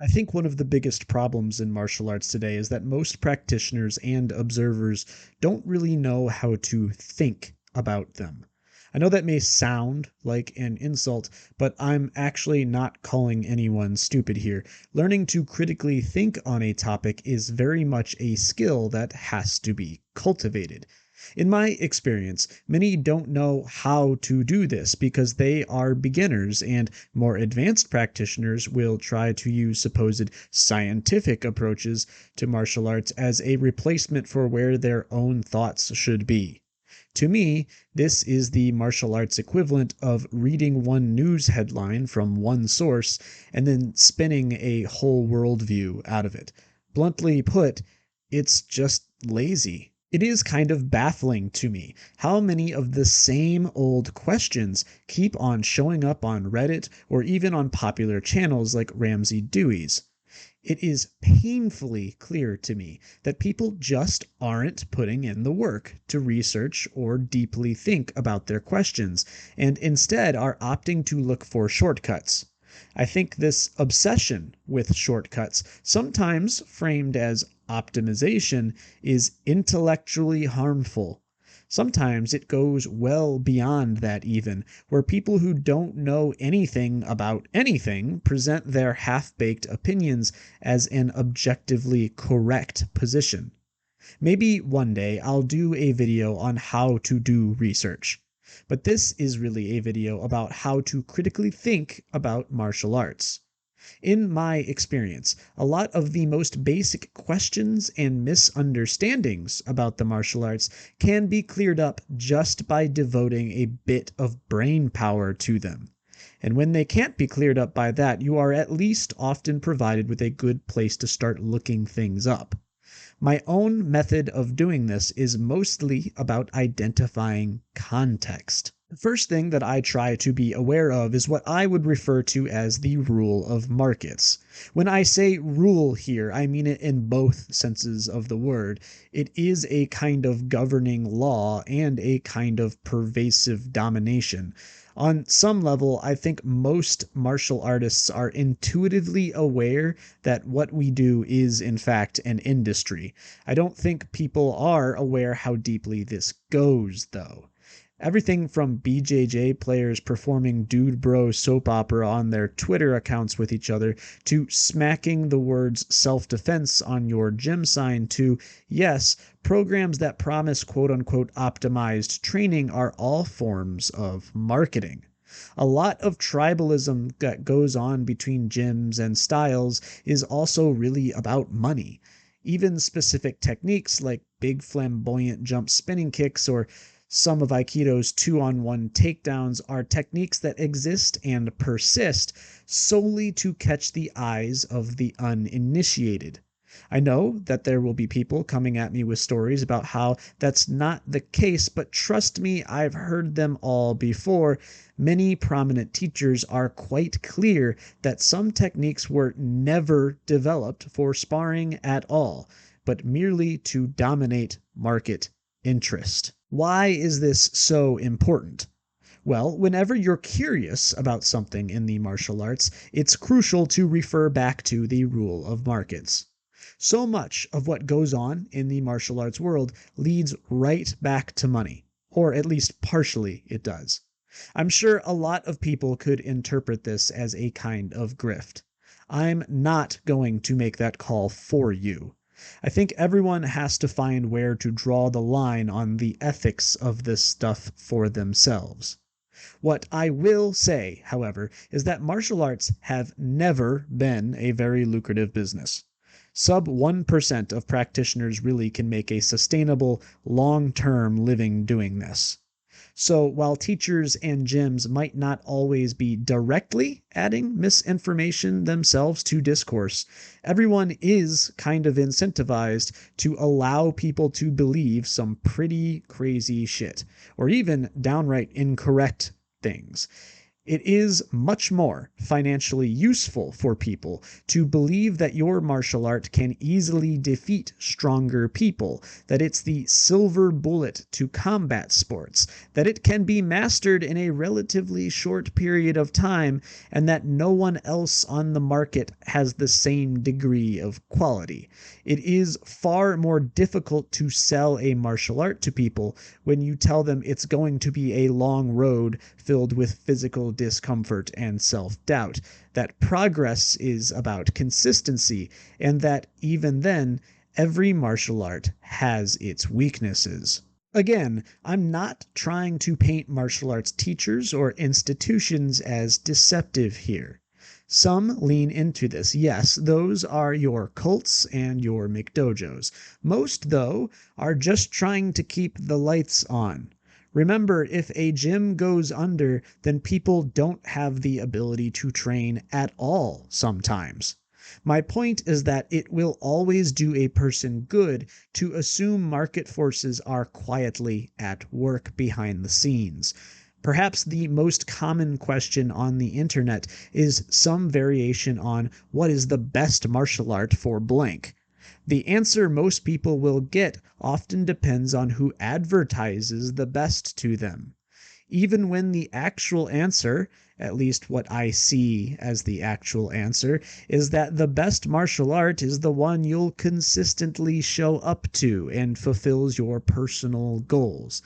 I think one of the biggest problems in martial arts today is that most practitioners and observers don't really know how to think about them. I know that may sound like an insult, but I'm actually not calling anyone stupid here. Learning to critically think on a topic is very much a skill that has to be cultivated. In my experience, many don't know how to do this because they are beginners, and more advanced practitioners will try to use supposed scientific approaches to martial arts as a replacement for where their own thoughts should be. To me, this is the martial arts equivalent of reading one news headline from one source and then spinning a whole worldview out of it. Bluntly put, it's just lazy. It is kind of baffling to me how many of the same old questions keep on showing up on Reddit or even on popular channels like Ramsey Dewey's. It is painfully clear to me that people just aren't putting in the work to research or deeply think about their questions, and instead are opting to look for shortcuts. I think this obsession with shortcuts, sometimes framed as optimization, is intellectually harmful. Sometimes it goes well beyond that, even, where people who don't know anything about anything present their half baked opinions as an objectively correct position. Maybe one day I'll do a video on how to do research. But this is really a video about how to critically think about martial arts. In my experience, a lot of the most basic questions and misunderstandings about the martial arts can be cleared up just by devoting a bit of brain power to them. And when they can't be cleared up by that, you are at least often provided with a good place to start looking things up. My own method of doing this is mostly about identifying context. The first thing that I try to be aware of is what I would refer to as the rule of markets. When I say rule here, I mean it in both senses of the word. It is a kind of governing law and a kind of pervasive domination. On some level, I think most martial artists are intuitively aware that what we do is, in fact, an industry. I don't think people are aware how deeply this goes, though. Everything from BJJ players performing dude bro soap opera on their Twitter accounts with each other, to smacking the words self-defense on your gym sign, to, yes, programs that promise quote-unquote optimized training are all forms of marketing. A lot of tribalism that goes on between gyms and styles is also really about money. Even specific techniques like big flamboyant jump spinning kicks or some of Aikido's 2-on-1 takedowns are techniques that exist and persist solely to catch the eyes of the uninitiated. I know that there will be people coming at me with stories about how that's not the case, but trust me, I've heard them all before. Many prominent teachers are quite clear that some techniques were never developed for sparring at all, but merely to dominate market interest. Why is this so important? Well, whenever you're curious about something in the martial arts, it's crucial to refer back to the rule of markets. So much of what goes on in the martial arts world leads right back to money, or at least partially it does. I'm sure a lot of people could interpret this as a kind of grift. I'm not going to make that call for you. I think everyone has to find where to draw the line on the ethics of this stuff for themselves. What I will say, however, is that martial arts have never been a very lucrative business. Sub 1% of practitioners really can make a sustainable, long-term living doing this. So while teachers and gyms might not always be directly adding misinformation themselves to discourse, everyone is kind of incentivized to allow people to believe some pretty crazy shit, or even downright incorrect things. It is much more financially useful for people to believe that your martial art can easily defeat stronger people, that it's the silver bullet to combat sports, that it can be mastered in a relatively short period of time, and that no one else on the market has the same degree of quality. It is far more difficult to sell a martial art to people when you tell them it's going to be a long road filled with physical discomfort and self-doubt, that progress is about consistency, and that even then, every martial art has its weaknesses. Again, I'm not trying to paint martial arts teachers or institutions as deceptive here. Some lean into this. Yes, those are your cults and your McDojos. Most, though, are just trying to keep the lights on. Remember, if a gym goes under, then people don't have the ability to train at all sometimes. My point is that it will always do a person good to assume market forces are quietly at work behind the scenes. Perhaps the most common question on the internet is some variation on what is the best martial art for blank. The answer most people will get often depends on who advertises the best to them. Even when the actual answer, at least what I see as the actual answer, is that the best martial art is the one you'll consistently show up to and fulfills your personal goals.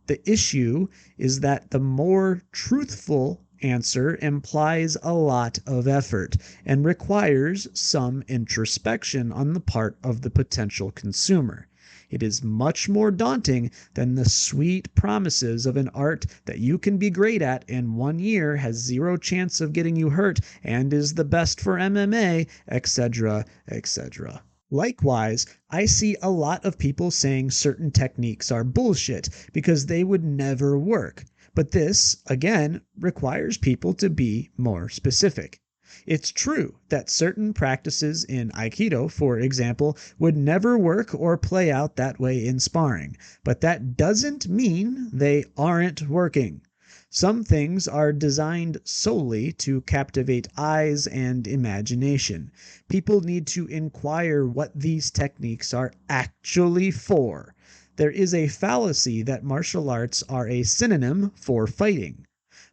The issue is that the more truthful answer implies a lot of effort and requires some introspection on the part of the potential consumer. It is much more daunting than the sweet promises of an art that you can be great at in 1 year, has zero chance of getting you hurt, and is the best for MMA, etc., etc. Likewise, I see a lot of people saying certain techniques are bullshit because they would never work. But this, again, requires people to be more specific. It's true that certain practices in Aikido, for example, would never work or play out that way in sparring, but that doesn't mean they aren't working. Some things are designed solely to captivate eyes and imagination. People need to inquire what these techniques are actually for. There is a fallacy that martial arts are a synonym for fighting.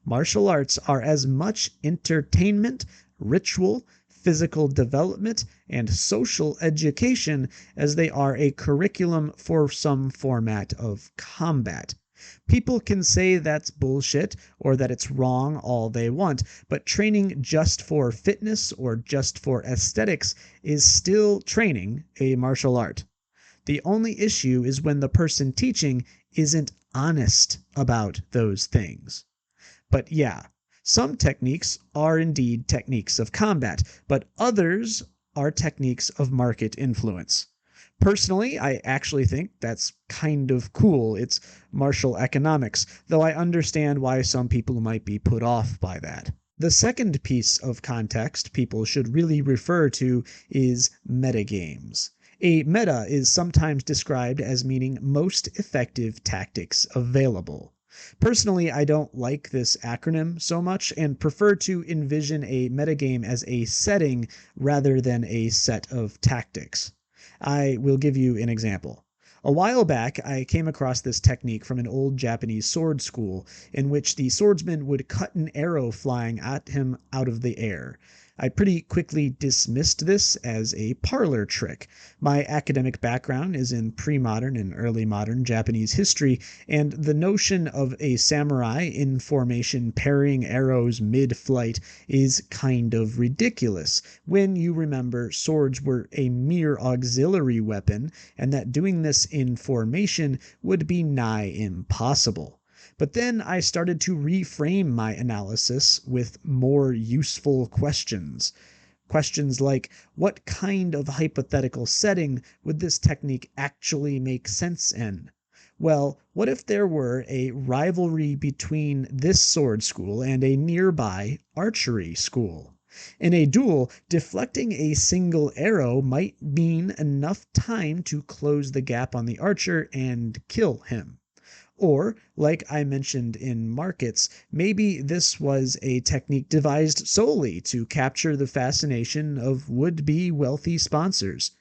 Martial arts are as much entertainment, ritual, physical development, and social education as they are a curriculum for some format of combat. People can say that's bullshit or that it's wrong all they want, but training just for fitness or just for aesthetics is still training a martial art. The only issue is when the person teaching isn't honest about those things. But yeah, some techniques are indeed techniques of combat, but others are techniques of market influence. Personally, I actually think that's kind of cool. It's martial economics, though I understand why some people might be put off by that. The second piece of context people should really refer to is metagames. A meta is sometimes described as meaning most effective tactics available. Personally, I don't like this acronym so much and prefer to envision a metagame as a setting rather than a set of tactics. I will give you an example. A while back, I came across this technique from an old Japanese sword school in which the swordsman would cut an arrow flying at him out of the air. I pretty quickly dismissed this as a parlor trick. My academic background is in pre-modern and early modern Japanese history, and the notion of a samurai in formation parrying arrows mid-flight is kind of ridiculous when you remember swords were a mere auxiliary weapon and that doing this in formation would be nigh impossible. But then I started to reframe my analysis with more useful questions. Questions like, what kind of hypothetical setting would this technique actually make sense in? Well, what if there were a rivalry between this sword school and a nearby archery school? In a duel, deflecting a single arrow might mean enough time to close the gap on the archer and kill him. Or, like I mentioned in markets, maybe this was a technique devised solely to capture the fascination of would-be wealthy sponsors.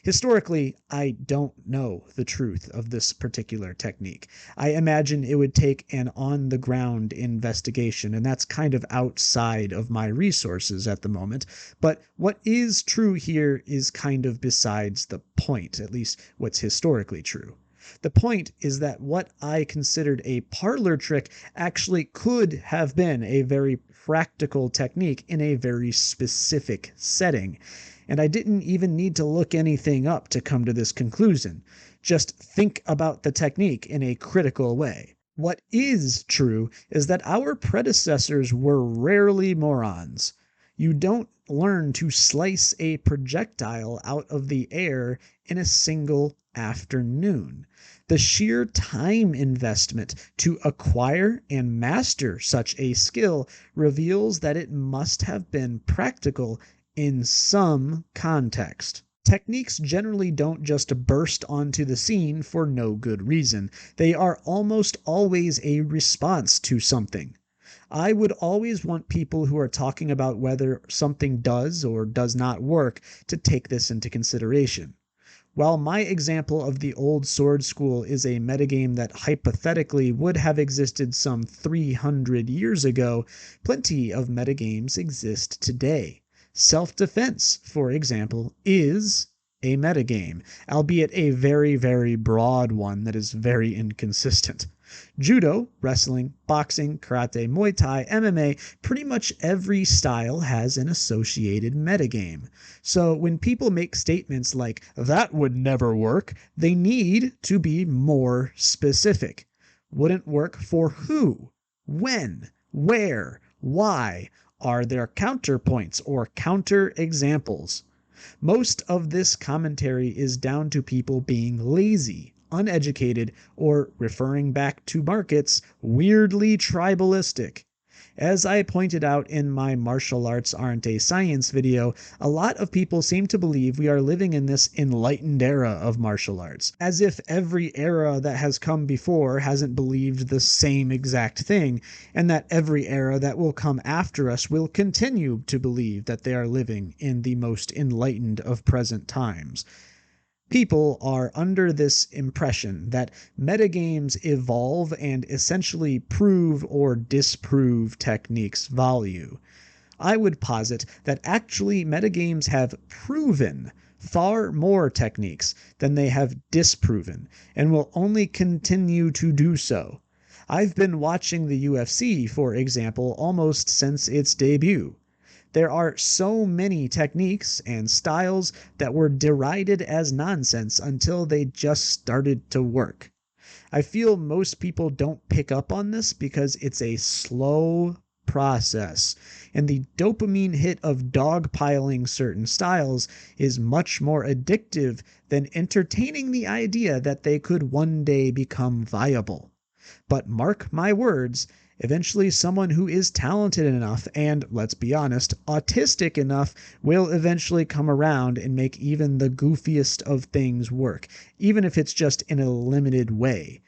Historically, I don't know the truth of this particular technique. I imagine it would take an on-the-ground investigation, and that's kind of outside of my resources at the moment. But what is true here is kind of besides the point, at least what's historically true. The point is that what I considered a parlor trick actually could have been a very practical technique in a very specific setting. And I didn't even need to look anything up to come to this conclusion. Just think about the technique in a critical way. What is true is that our predecessors were rarely morons. You don't learn to slice a projectile out of the air in a single afternoon. The sheer time investment to acquire and master such a skill reveals that it must have been practical in some context. Techniques generally don't just burst onto the scene for no good reason. They are almost always a response to something. I would always want people who are talking about whether something does or does not work to take this into consideration. While my example of the old sword school is a metagame that hypothetically would have existed some 300 years ago, plenty of metagames exist today. Self-defense, for example, is a metagame, albeit a very, very broad one that is very inconsistent. Judo, wrestling, boxing, karate, Muay Thai, MMA, pretty much every style has an associated metagame. So when people make statements like, that would never work, they need to be more specific. Wouldn't work for who? When? Where? Why? Are there counterpoints or counter examples? Most of this commentary is down to people being lazy, uneducated, or, referring back to markets, weirdly tribalistic. As I pointed out in my martial arts aren't a science video, a lot of people seem to believe we are living in this enlightened era of martial arts, as if every era that has come before hasn't believed the same exact thing, and that every era that will come after us will continue to believe that they are living in the most enlightened of present times. People are under this impression that metagames evolve and essentially prove or disprove techniques' value. I would posit that actually metagames have proven far more techniques than they have disproven, and will only continue to do so. I've been watching the UFC, for example, almost since its debut. There are so many techniques and styles that were derided as nonsense until they just started to work. I feel most people don't pick up on this because it's a slow process, and the dopamine hit of dogpiling certain styles is much more addictive than entertaining the idea that they could one day become viable. But mark my words, eventually someone who is talented enough and, let's be honest, autistic enough will eventually come around and make even the goofiest of things work, even if it's just in a limited way.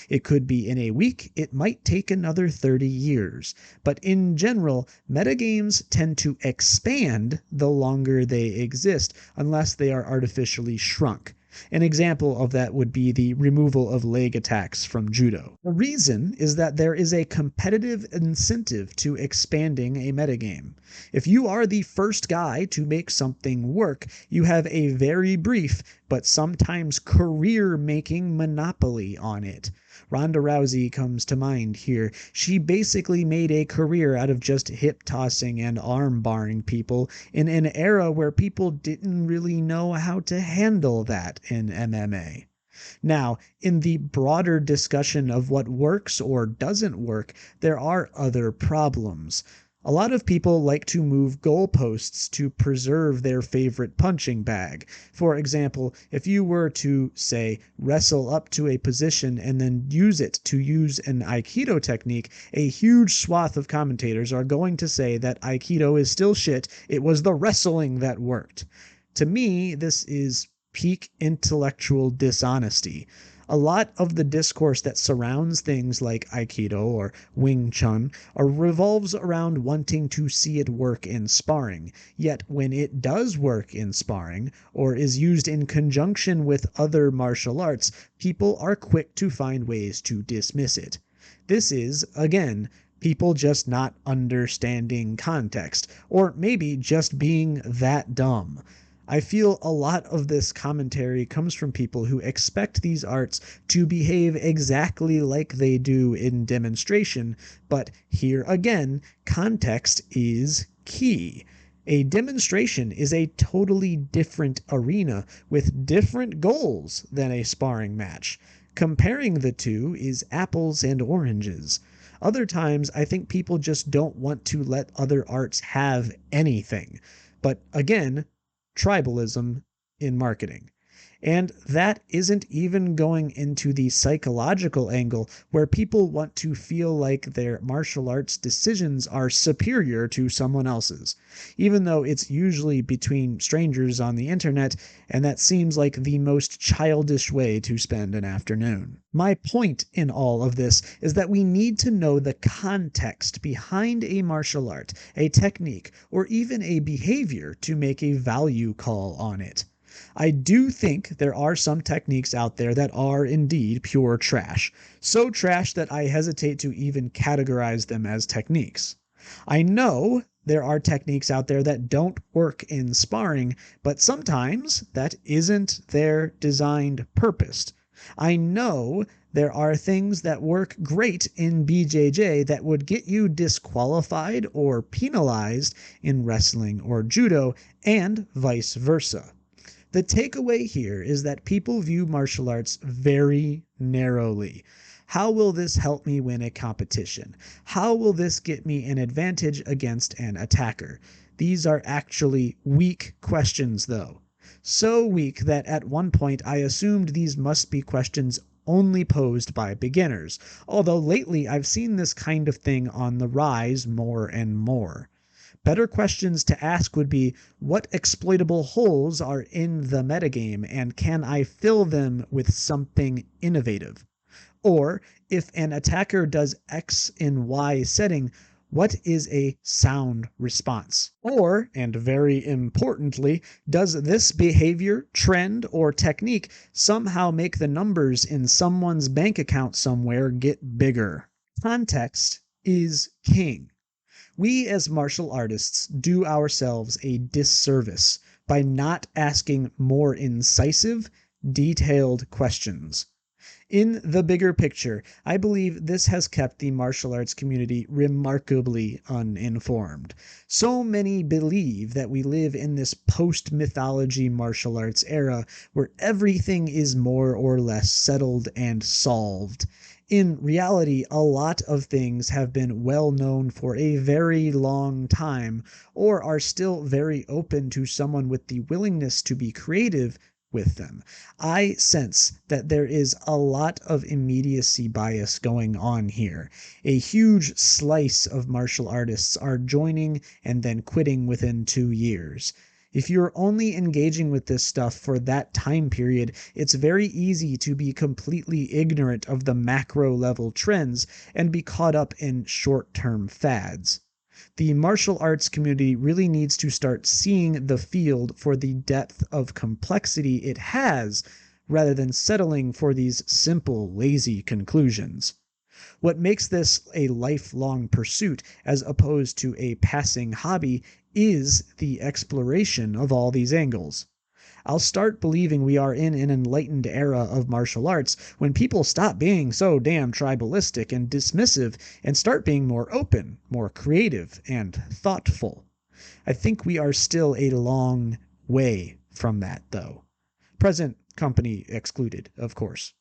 It could be in a week, it might take another 30 years, but in general, metagames tend to expand the longer they exist, unless they are artificially shrunk. An example of that would be the removal of leg attacks from judo. The reason is that there is a competitive incentive to expanding a metagame. If you are the first guy to make something work, you have a very brief but sometimes career-making monopoly on it. Ronda Rousey comes to mind here. She basically made a career out of just hip tossing and arm barring people in an era where people didn't really know how to handle that in MMA. Now, in the broader discussion of what works or doesn't work, there are other problems. A lot of people like to move goalposts to preserve their favorite punching bag. For example, if you were to, say, wrestle up to a position and then use it to use an Aikido technique, a huge swath of commentators are going to say that Aikido is still shit, it was the wrestling that worked. To me, this is peak intellectual dishonesty. A lot of the discourse that surrounds things like Aikido or Wing Chun revolves around wanting to see it work in sparring. Yet when it does work in sparring, or is used in conjunction with other martial arts, people are quick to find ways to dismiss it. This is, again, people just not understanding context, or maybe just being that dumb. I feel a lot of this commentary comes from people who expect these arts to behave exactly like they do in demonstration, but here again, context is key. A demonstration is a totally different arena with different goals than a sparring match. Comparing the two is apples and oranges. Other times, I think people just don't want to let other arts have anything. But again, tribalism in marketing. And that isn't even going into the psychological angle where people want to feel like their martial arts decisions are superior to someone else's, even though it's usually between strangers on the internet, and that seems like the most childish way to spend an afternoon. My point in all of this is that we need to know the context behind a martial art, a technique, or even a behavior to make a value call on it. I do think there are some techniques out there that are indeed pure trash. So trash that I hesitate to even categorize them as techniques. I know there are techniques out there that don't work in sparring, but sometimes that isn't their designed purpose. I know there are things that work great in BJJ that would get you disqualified or penalized in wrestling or judo, and vice versa. The takeaway here is that people view martial arts very narrowly. How will this help me win a competition? How will this get me an advantage against an attacker? These are actually weak questions, though. So weak that at one point I assumed these must be questions only posed by beginners, although lately I've seen this kind of thing on the rise more and more. Better questions to ask would be, what exploitable holes are in the metagame, and can I fill them with something innovative? Or, if an attacker does X in Y setting, what is a sound response? Or, and very importantly, does this behavior, trend, or technique somehow make the numbers in someone's bank account somewhere get bigger? Context is king. We as martial artists do ourselves a disservice by not asking more incisive, detailed questions. In the bigger picture, I believe this has kept the martial arts community remarkably uninformed. So many believe that we live in this post-mythology martial arts era where everything is more or less settled and solved. In reality, a lot of things have been well known for a very long time, or are still very open to someone with the willingness to be creative with them. I sense that there is a lot of immediacy bias going on here. A huge slice of martial artists are joining and then quitting within 2 years. If you're only engaging with this stuff for that time period, it's very easy to be completely ignorant of the macro level trends and be caught up in short-term fads. The martial arts community really needs to start seeing the field for the depth of complexity it has, rather than settling for these simple, lazy conclusions. What makes this a lifelong pursuit as opposed to a passing hobby is the exploration of all these angles. I'll start believing we are in an enlightened era of martial arts when people stop being so damn tribalistic and dismissive and start being more open, more creative, and thoughtful. I think we are still a long way from that, though. Present company excluded, of course.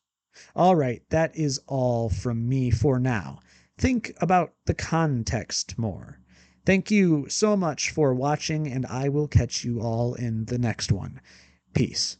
All right, that is all from me for now. Think about the context more. Thank you so much for watching, and I will catch you all in the next one. Peace.